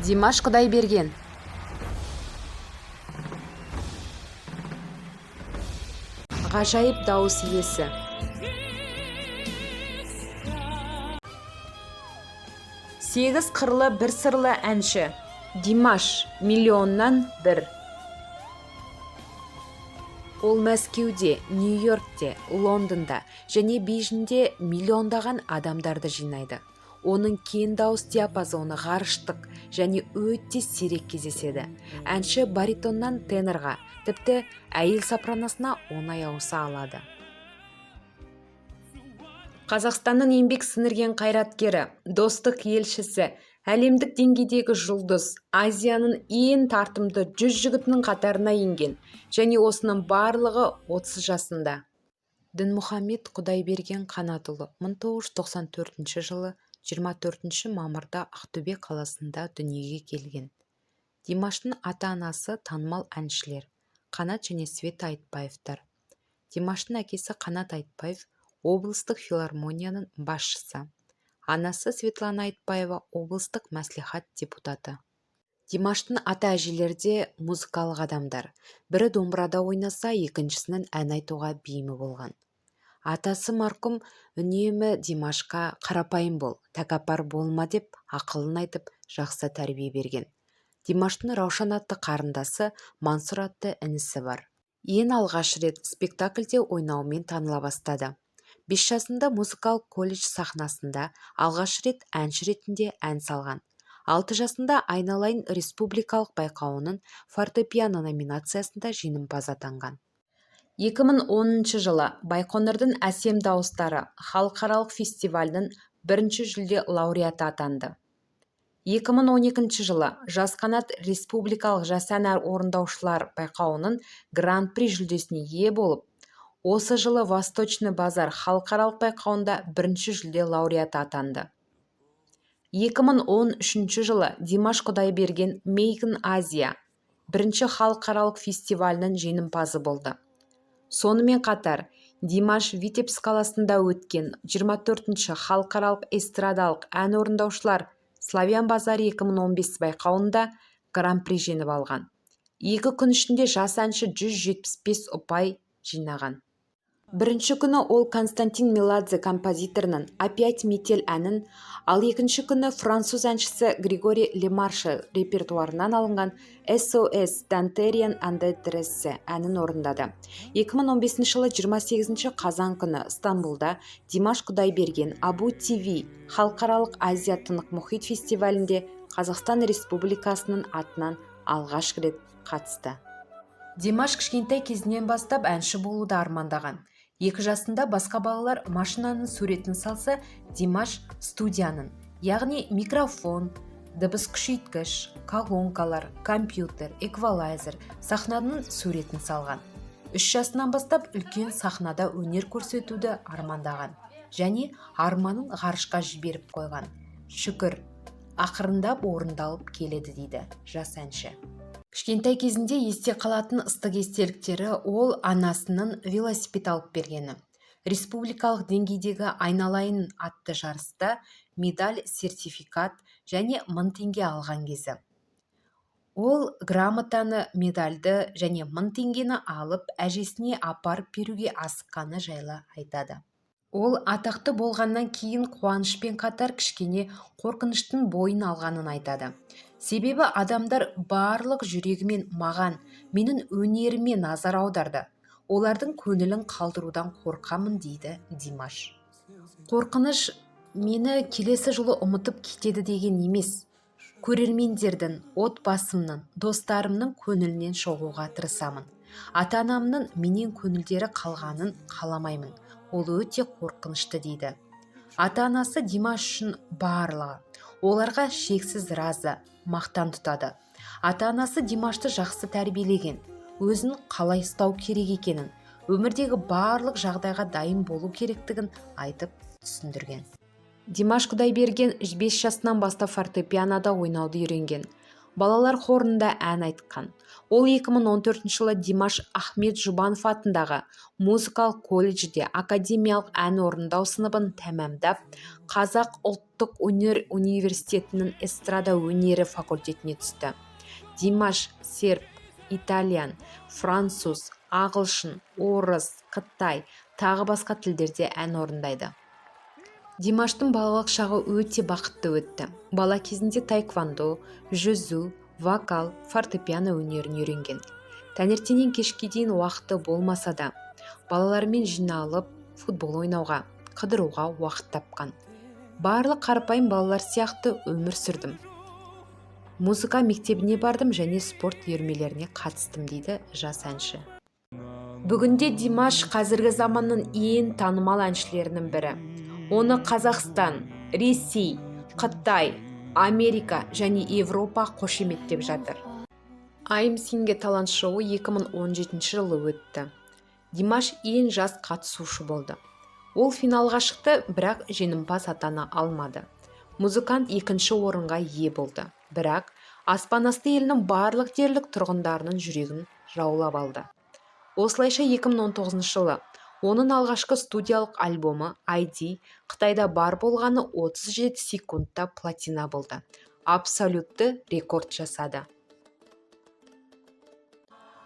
Димаш Құдайберген. Ғажайып дауыс иесі. Сегіз қырлы бір сырлы әнші. Димаш миллионнан бір. Ол Мәскеуде, Нью-Йоркте, Лондонда және Бейжіңде миллиондаған адамдарды жинайды. Оның кең дауыс диапазоны ғарыштық және өте сирек кездеседі. Әнші баритоннан тенорға, тіпті әйел сопраносына оңай ауыса алады. Қазақстанның еңбек сіңірген қайраткері, достық елшісі, әлемдік деңгейдегі жұлдыз, Азияның ең тартымды 100 жігітінің қатарына енген және осының барлығы 30 жасында. Дінмұхамед Құдайберген Қанатұлы 1994 жылы 24 мамырда Ақтөбе қаласында дүниеге келген. Димаштың ата-анасы танымал әншілер Қанат және Света Айтбаевтар. Димаштың әкесі Қанат Айтбаев облыстық филармонияның басшысы. Анасы Светлана Айтбаева облыстық мәслихат депутаты. Димаштың ата-әжелері де музыкалық адамдар. Бірі домбырада ойнаса, екіншісінің ән айтуға бейімі болған. Атасы марқұм үнемі Димашқа қарапайым бол, тәкаппар болма деп ақылын айтып, жақсы тәрбие берген. Димаштың Раушан атты қарындасы Мансұр атты інісі бар. Ең алғаш рет спектакльде ойнауымен таныла бастады. 5 жасында музыкалық колледж сахнасында алғаш рет әнші ретінде ән салған. 6 жасында Айналайын республикалық байқауының фортепиано номинациясында жеңімпаз атанған. 2010 жылы Байқоңырдың әсем дауыстары халықаралық фестивалінің 1-ші жүлде лауреаты атанды. 2012 жылы Жас қанат республикалық жас ән орындаушылар байқауының гран-при жүлдесіне ие болып, осы жылы Восточный базар халықаралық байқауында 1-ші жүлде лауреаты атанды. 2013 жылы Димаш Құдайберген Мейкін Азия 1-ші халықаралық фестивалінің жеңімпазы болды. Сонымен қатар, Димаш Витебск қаласында өткен 24-ші халықаралық эстрадалық ән орындаушылар Славян базар 2015 байқауында гран-при жеңіп алған. 2 күн ішінде жас әнші 175 ұпай жинаған. Бірінші күні ол Константин Меладзе композиторының «Опять метель» әнін, ал екінші күні француз әншісі Григорий Лемаршел репертуарынан алынған SOS Danterian Ande Dresse әнін орындады. 2015 жылы 28 қазан күні Стамбулда Димаш Құдайберген Абу ТВ халықаралық Азия тынық мұхит фестивалінде Қазақстан Республикасының атынан алғаш рет қатысты. Димаш кішкентай кезінен бастап әнші болуды армандаған. 2 жасында басқа балалар машинаның суретін салса, Димаш студияның, яғни микрофон, дыбыс күшейткіш, колонкалар, компьютер, эквалайзер, сахнаның суретін салған. 3 жасынан бастап үлкен сахнада өнер көрсетуді армандаған және арманын ғарышқа жіберіп қойған. Шүкір, ақырындап орындалып келеді дейді жас әнші. Кішкентай кезінде есте қалатын ыстық естеліктері ол анасының велосипед алып бергені. Республикалық деңгейдегі Айналайын атты жарыста медаль, сертификат және 1000 теңге алған кезі. Ол грамотаны, медальды және 1000 теңгені алып, әжесіне апарып беруге асыққаны жайлы айтады. Ол атақты болғаннан кейін қуанышпен қатар кішкене қорқыныштың бойын алғанын айтады. Себебі адамдар барлық жүрегімен маған, менің өнеріме назар аударды. Олардың көңілін қалдырудан қорқамын дейді Димаш. Қорқыныш мені келесі жылы ұмытып кетеді деген емес. Көрермендердің, отбасымның, достарымның көңілінен шығуға тырысамын. Ата-анамның менен көңілдері қалғанын қаламаймын. Ол өте қорқынышты дейді. Ата-анасы Димаш үшін барлығы. Оларға шексіз разы, мақтан тұтады. Ата-анасы Димашты жақсы тәрбиелеген, өзін қалай ұстау керек екенін, өмірдегі барлық жағдайға дайын болу керектігін айтып түсіндірген. Димаш Құдайберген 5 жасынан бастап фортепианода ойнауды үйренген. балалар хорында ән айтқан. Ол 2014 жылы Димаш Ахмет Жұбанов атындағы музыкалық колледжде академиялық ән орындау сыныбын тәмамдап, Қазақ ұлттық өнер университетінің эстрада өнері факультетіне түсті. Димаш серб, итальян, француз, ағылшын, орыс, қытай, тағы басқа тілдерде ән орындайды. Димаштың балалық шағы өте бақытты өтті. Бала кезінде таэквондо, жүзу, вокал, фортепиано өнерін үйренген. Таңертеңнен кешке дейін уақыты болмаса да, балалармен жиналып футбол ойнауға, қыдыруға уақыт тапқан. Барлық қарапайым балалар сияқты өмір сүрдім. Музыка мектебіне бардым және спорт үйірмелеріне қатыстым, дейді жас әнші. Бүгінде Димаш қазіргі заманның ең танымал әншілерінің бірі. Оны Қазақстан, Ресей, Қытай, Америка және Европа қошеметтеп жатыр. I'm Singing талант шоуы 2017 жылы өтті. Димаш ең жас қатысушы болды. Ол финалға шықты, бірақ жеңімпаз атана алмады. Музыкант екінші орынға ие болды. Бірақ аспанасты елінің барлық дерлік тұрғындарының жүрегін жаулап алды. Осылайша 2019 жылы оның алғашқы студиялық альбомы ID Қытайда бар болғаны 37 секундта платина болды. Абсолютті рекорд жасады.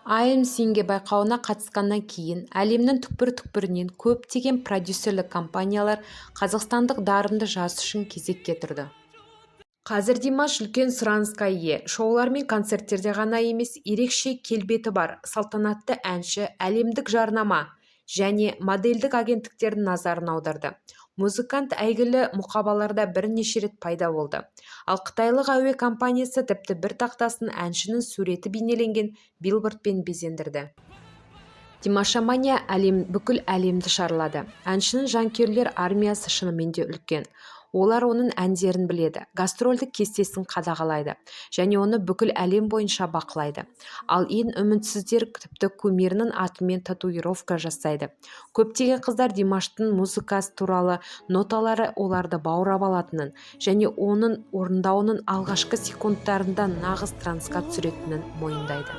I'm Singing байқауына қатысқаннан кейін әлемнің түкпір-түкпірінен көптеген продюсерлік компаниялар қазақстандық дарынды жас үшін кезекке тұрды. Қазір Димаш үлкен сұранысқа ие. Шоулар мен концерттерде ғана емес, ерекше келбеті бар салтанатты әнші әлемдік жарнама және модельдік агенттіктердің назарын аударды. Музыкант әйгілі мұқабаларда бірнеше рет пайда болды. Ал қытайлық әуе компаниясы тіпті бір тақтасын әншінің суреті бейнеленген билбордпен безендірді. Димашомания бүкіл әлемді шарлады. Әншінің жанкүйерлер армиясы шынымен де үлкен. Олар оның әндерін біледі, гастрольдік кестесін қадағалайды және оны бүкіл әлем бойынша бақылайды. Ал ең үмітсіздер тіпті кумирінің атымен татуировка жасайды. Көптеген қыздар Димаштың музыкасы туралы ноталары оларды баурап алатынын және оның орындауының алғашқы секундтарында нағыз трансқа түсіретінін мойындайды.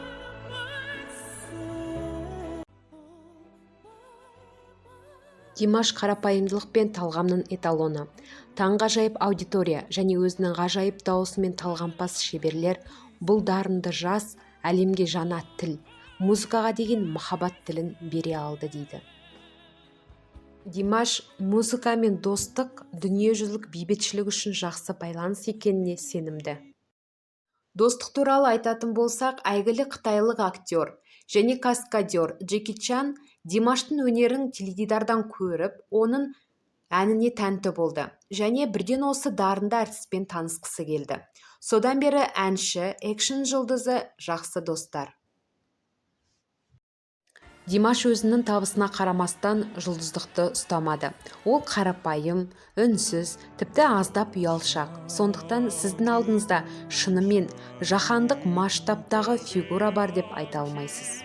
Димаш қарапайымдылық пен талғамның эталоны. Таңғажайып аудитория және өзінің ғажайып дауысымен талғампаз шеберлер бұл дарынды жас әлемге жаңа тіл, музыкаға деген махаббат тілін бере алды, дейді. Димаш музыка мен достық, дүниежүзілік бейбітшілік үшін жақсы байланыс екеніне сенімді. Достық туралы айтатын болсақ, әйгілі қытайлық актер және каскадер Джеки Чан Димаштың өнерін теледидардан көріп, оның әніне тәнті болды және бірден осы дарынды әртіспен танысқысы келді. Содан бері әнші, экшн жұлдызы жақсы достар. Димаш өзінің табысына қарамастан жұлдыздықты ұстамады. Ол қарапайым, үнсіз, тіпті аздап ұялшақ. Сондықтан сіздің алдыңызда шынымен жаһандық масштабтағы фигура бар деп айта алмайсыз.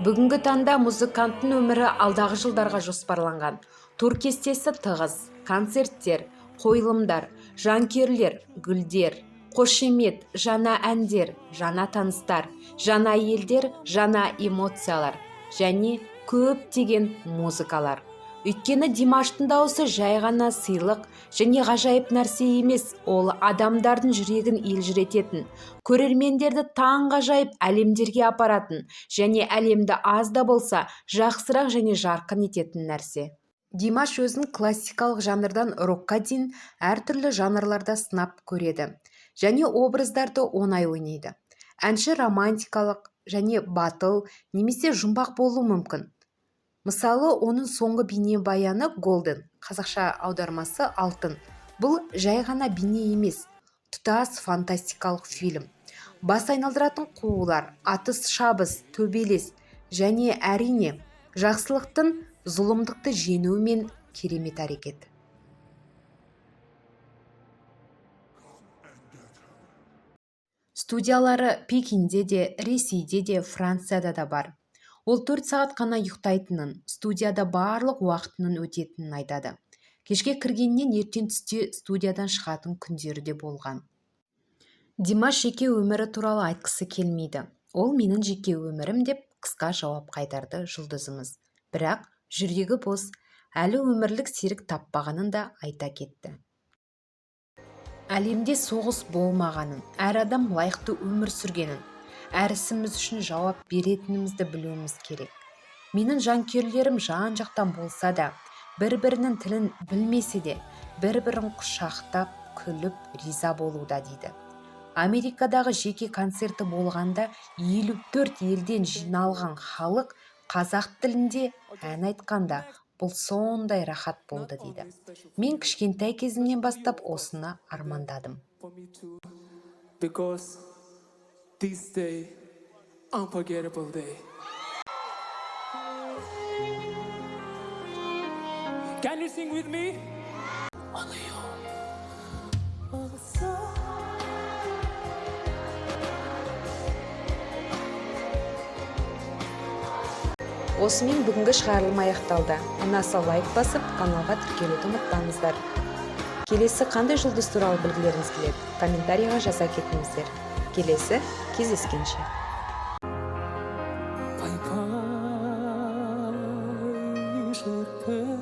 Бүгінгі таңда музыканттың өмірі алдағы жылдарға жоспарланған. Тур кестесі тығыз, концерттер, қойылымдар, жанкүйерлер, гүлдер, қошемет, жаңа әндер, жаңа таныстар, жаңа елдер, жаңа эмоциялар және көптеген музыкалар. Өйткені Димаштың дауысы жай ғана сыйлық және ғажайып нәрсе емес, ол адамдардың жүрегін елжірететін, көрермендерді таңғажайып әлемдерге апаратын және әлемді аз да болса жақсырақ және жарқын ететін нәрсе. Димаш өзін классикалық жанрдан рокқа дейін әртүрлі жанрларда сынап көреді және образдарды оңай ойнайды. Әнші романтикалық және батыл немесе жұмбақ болуы мүмкін. Мысалы, оның соңғы бейнебаяны Golden, қазақша аудармасы алтын. Бұл жай ғана бейне емес, тұтас фантастикалық фильм. Бас айналдыратын қуылар, атыс шабыс, төбелес және әрине жақсылықтың зұлымдықты жеңуі мен керемет әрекет. Студиялары Пекинде де, Ресейде де, Францияда да бар. Ол 4 сағат қана ұйықтайтынын, студияда барлық уақытының өтетінін айтады. Кешке кіргеннен ертең түсте студиядан шығатын күндері де болған. Димаш жеке өмірі туралы айтқысы келмейді. Ол менің жеке өмірім деп қысқа жауап қайтарды жұлдызымыз. Бірақ жүрегі бос, әлі өмірлік серік таппағанын да айта кетті. Әлемде соғыс болмағанын, әр адам лайықты өмір сүргенін, әр ісіміз үшін жауап беретінімізді білуіміз керек. Менің жанкүйерлерім жан-жақтан болса да, бір-бірінің тілін білмесе де, бір-бірін құшақтап, күліп, риза болуда дейді. Америкадағы жеке концерті болғанда 54 елден жиналған халық қазақ тілінде ән айтқанда бұл сондай рахат болды дейді. Мен кішкентай кезімнен бастап осыны армандадым. Because this day, unforgettable day. Can you sing with me? Only you. Осымен бүгінгі шығарылым аяқталды. Ұнаса лайк басып, каналға тіркелуді ұмытпаңыздар. Келесі қандай жұлдыз туралы білгілеріңіз келеді? Комментарийға жаза кетіңіздер. Келесі кездескенше. Bye bye.